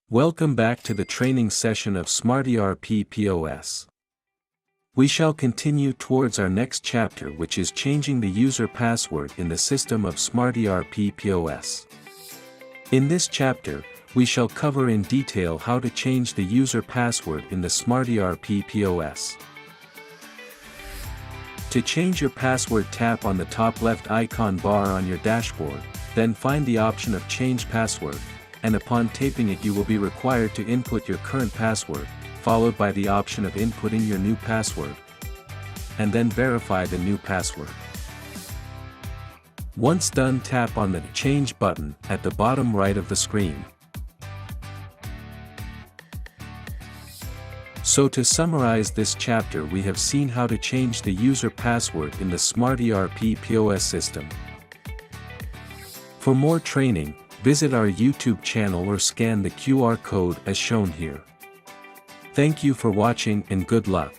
Welcome back to the training session of SmartERP POS. We shall continue towards our next chapter, which is changing the user password in the system of SmartERP POS. In this chapter, we shall cover in detail how to change the user password in the SmartERP POS. To change your password, tap on the top left icon bar on your dashboard, then find the option of Change Password, and upon tapping it you will be required to input your current password, followed by the option of inputting your new password, and then verify the new password. Once done, tap on the Change button at the bottom right of the screen. So to summarize this chapter, we have seen how to change the user password in the SmartERP POS system. For more training, visit our YouTube channel or scan the QR code as shown here. Thank you for watching and good luck.